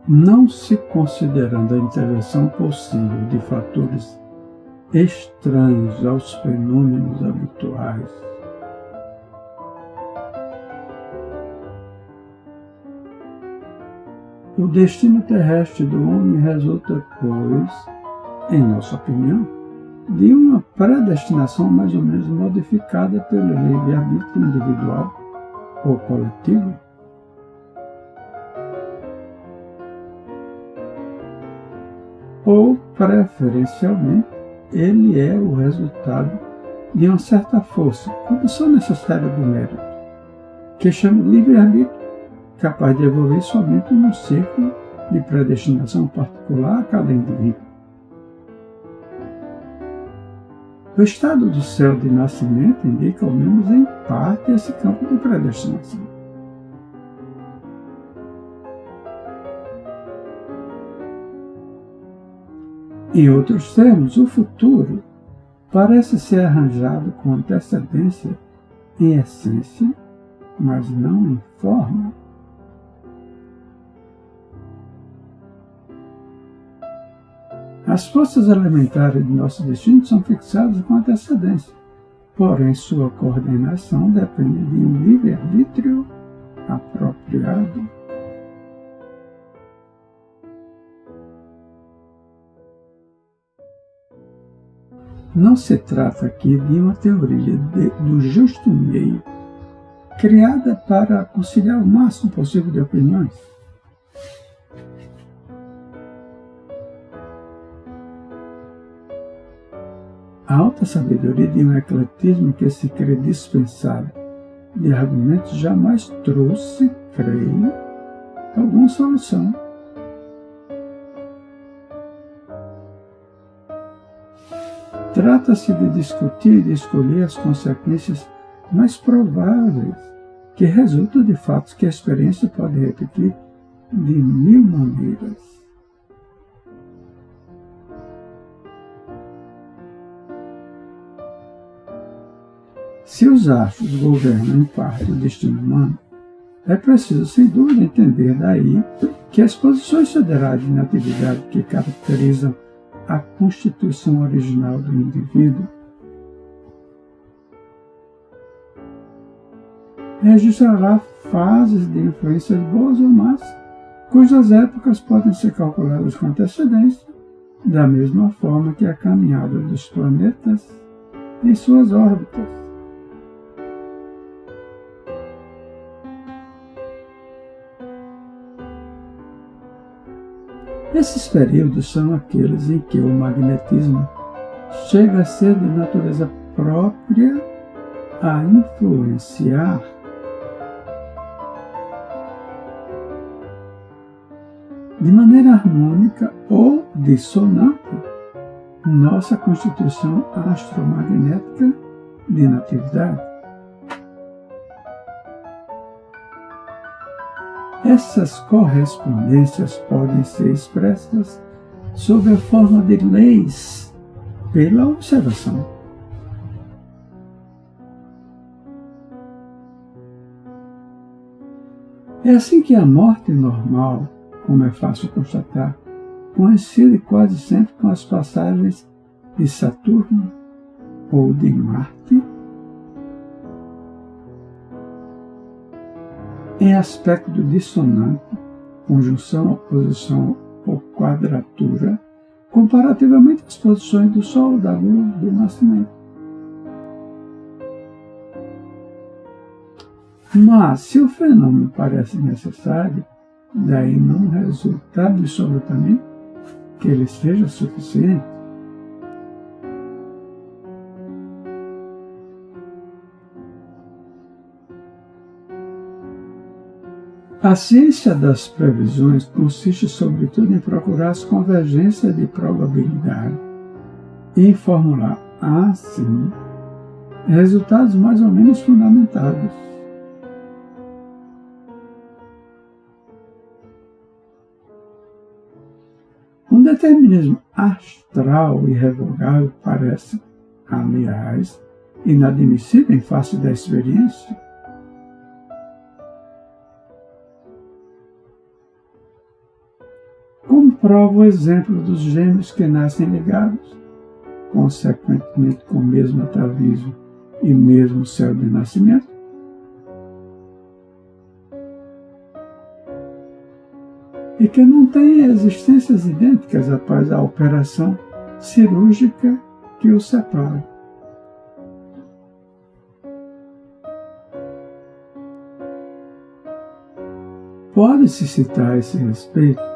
Não se considerando a intervenção possível de fatores estranhos aos fenômenos habituais, o destino terrestre do homem resulta, pois, em nossa opinião, de uma predestinação mais ou menos modificada pelo livre-arbítrio individual ou coletivo. Ou, preferencialmente, ele é o resultado de uma certa força, condição necessária do mérito, que chama de livre-arbítrio, capaz de evoluir somente num círculo de predestinação particular a cada indivíduo. O estado do céu de nascimento indica, ao menos em parte, esse campo de predestinação. Em outros termos, o futuro parece ser arranjado com antecedência em essência, mas não em forma. As forças elementares de nosso destino são fixadas com antecedência, porém sua coordenação depende de um livre-arbítrio apropriado. Não se trata aqui de uma teoria do justo meio, criada para conciliar o máximo possível de opiniões. A alta sabedoria de um ecletismo que se crê dispensável de argumentos jamais trouxe, creio, alguma solução. Trata-se de discutir e de escolher as consequências mais prováveis que resultam de fatos que a experiência pode repetir de 1000 maneiras. Se os astros governam em parte o destino humano, é preciso, sem dúvida, entender daí que as posições siderais de inatividade que caracterizam a constituição original do indivíduo registrará fases de influências boas ou más, cujas épocas podem ser calculadas com antecedência, da mesma forma que a caminhada dos planetas em suas órbitas. Esses períodos são aqueles em que o magnetismo chega a ser de natureza própria a influenciar de maneira harmônica ou dissonante nossa constituição astromagnética de natividade. Essas correspondências podem ser expressas sob a forma de leis pela observação. É assim que a morte normal, como é fácil constatar, coincide quase sempre com as passagens de Saturno ou de Marte em aspecto dissonante, conjunção, oposição ou quadratura, comparativamente às posições do Sol, da Lua, do nascimento. Mas, se o fenômeno parece necessário, daí não resulta absolutamente que ele seja suficiente. A ciência das previsões consiste, sobretudo, em procurar as convergências de probabilidade e em formular, assim, resultados mais ou menos fundamentados. Um determinismo astral irrevogável parece, aliás, inadmissível em face da experiência. prova o exemplo dos gêmeos que nascem ligados, consequentemente com o mesmo atavismo e mesmo céu de nascimento. E que não têm existências idênticas após a operação cirúrgica que os separa. Pode-se citar a esse respeito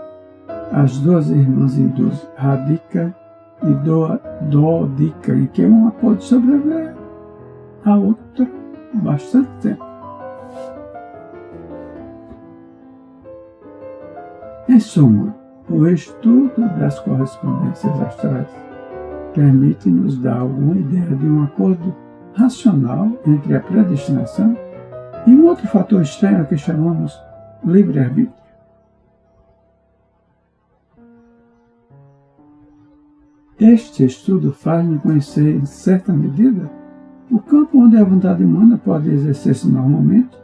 as duas irmãs hindus, Radhika e Dodika, em que uma pode sobreviver à outra bastante tempo. Em suma, o estudo das correspondências astrais permite-nos dar alguma ideia de um acordo racional entre a predestinação e um outro fator estranho que chamamos livre-arbítrio. Este estudo faz-nos conhecer, em certa medida, o campo onde a vontade humana pode exercer-se normalmente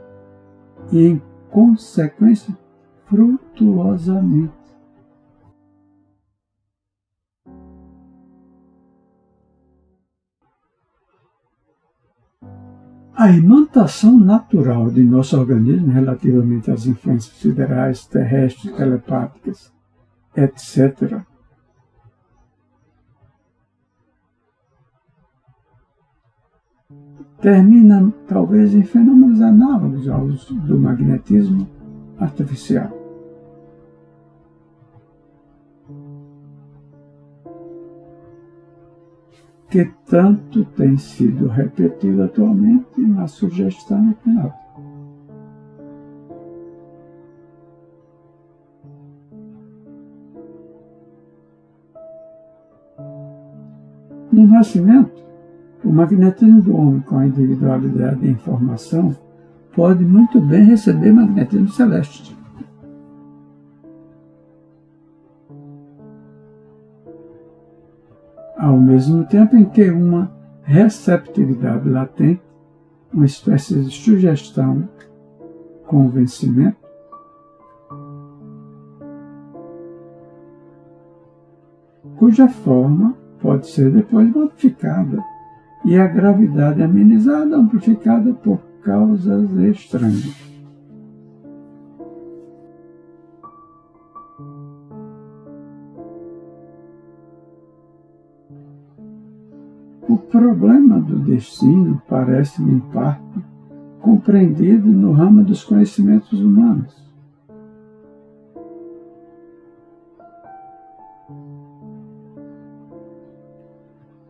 e, em consequência, frutuosamente. A imantação natural de nosso organismo relativamente às influências siderais, terrestres, telepáticas, etc., termina talvez em fenômenos análogos aos do magnetismo artificial. Que tanto tem sido repetido atualmente na sugestão hipnótica. No nascimento, o magnetismo do homem com a individualidade da informação pode muito bem receber magnetismo celeste. Ao mesmo tempo em que uma receptividade latente, uma espécie de sugestão, convencimento, cuja forma pode ser depois modificada e a gravidade amenizada, amplificada por causas estranhas. O problema do destino parece-me, em parte, compreendido no ramo dos conhecimentos humanos.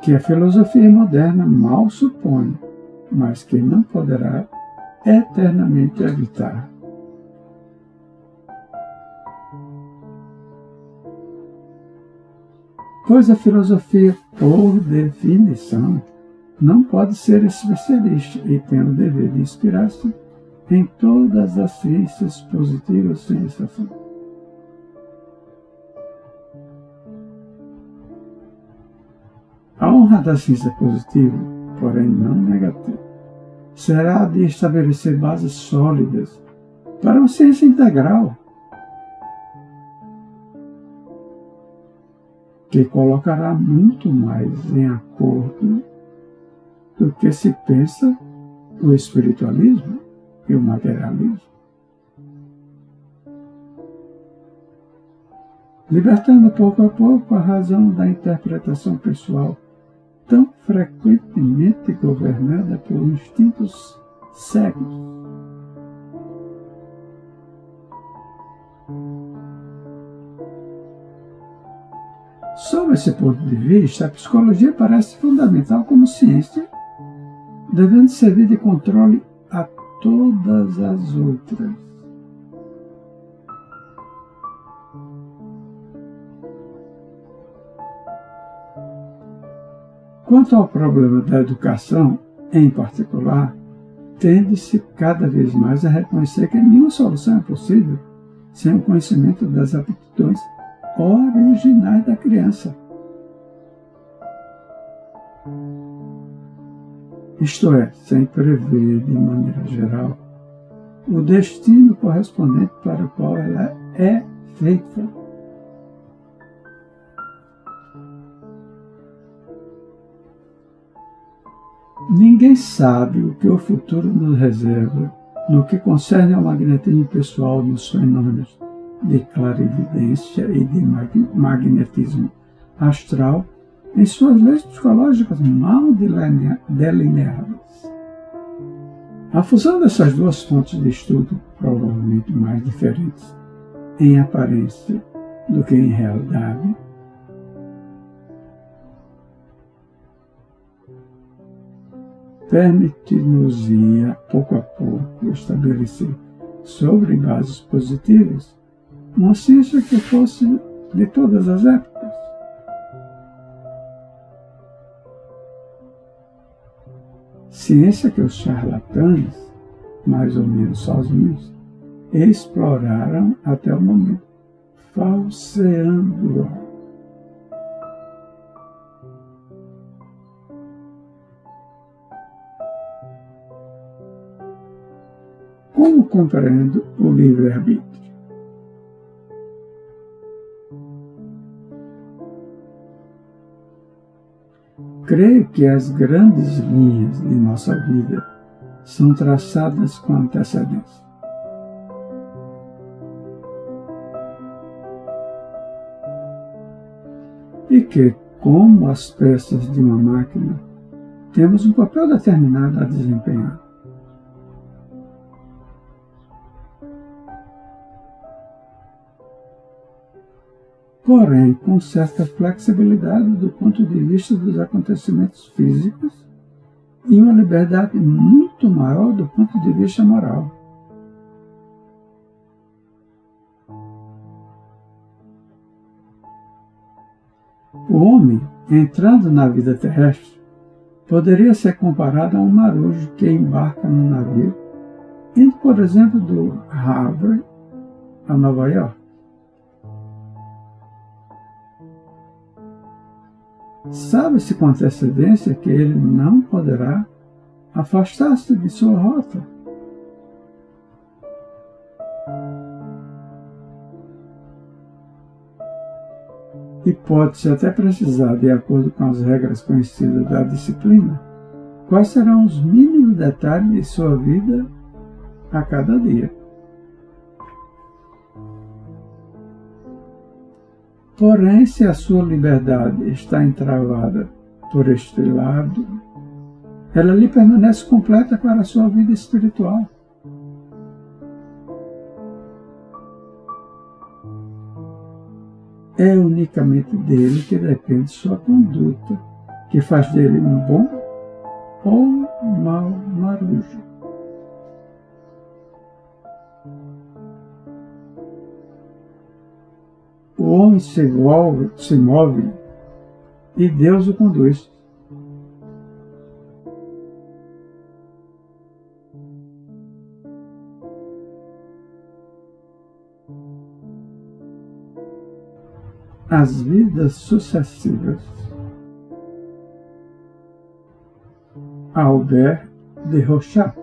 Que a filosofia moderna mal supõe, mas que não poderá eternamente evitar. Pois a filosofia, por definição, não pode ser especialista e tem o dever de inspirar-se em todas as ciências positivas sem exceção. A honra da ciência positiva, porém não negativa, será a de estabelecer bases sólidas para uma ciência integral, que colocará muito mais em acordo do que se pensa o espiritualismo e o materialismo. Libertando pouco a pouco a razão da interpretação pessoal, tão frequentemente governada por instintos cegos. Sob esse ponto de vista, a psicologia parece fundamental como ciência, devendo servir de controle a todas as outras. Quanto ao problema da educação, em particular, tende-se cada vez mais a reconhecer que nenhuma solução é possível sem o conhecimento das aptidões originais da criança. Isto é, sem prever, de maneira geral, o destino correspondente para o qual ela é feita. Ninguém sabe o que o futuro nos reserva no que concerne ao magnetismo pessoal nos fenômenos de clarividência e de magnetismo astral em suas leis psicológicas mal delineadas. A fusão dessas duas fontes de estudo, provavelmente mais diferentes em aparência do que em realidade, permite-nos-ia, pouco a pouco, estabelecer sobre bases positivas uma ciência que fosse de todas as épocas. Ciência que os charlatães, mais ou menos sozinhos, exploraram até o momento, falseando-a. Como compreendo o livre-arbítrio? Creio que as grandes linhas de nossa vida são traçadas com antecedência. E que, como as peças de uma máquina, temos um papel determinado a desempenhar. Porém, com certa flexibilidade do ponto de vista dos acontecimentos físicos e uma liberdade muito maior do ponto de vista moral. O homem, entrando na vida terrestre, poderia ser comparado a um marujo que embarca num navio, indo, por exemplo, do Harvard a Nova York. Sabe-se com antecedência que ele não poderá afastar-se de sua rota. E pode-se até precisar, de acordo com as regras conhecidas da disciplina, quais serão os mínimos detalhes de sua vida a cada dia. Porém, se a sua liberdade está entravada por este lado, ela lhe permanece completa para a sua vida espiritual. É unicamente dele que depende sua conduta, que faz dele um bom ou um mau marujo. O homem se move e Deus o conduz. As vidas sucessivas. Albert de Rochat.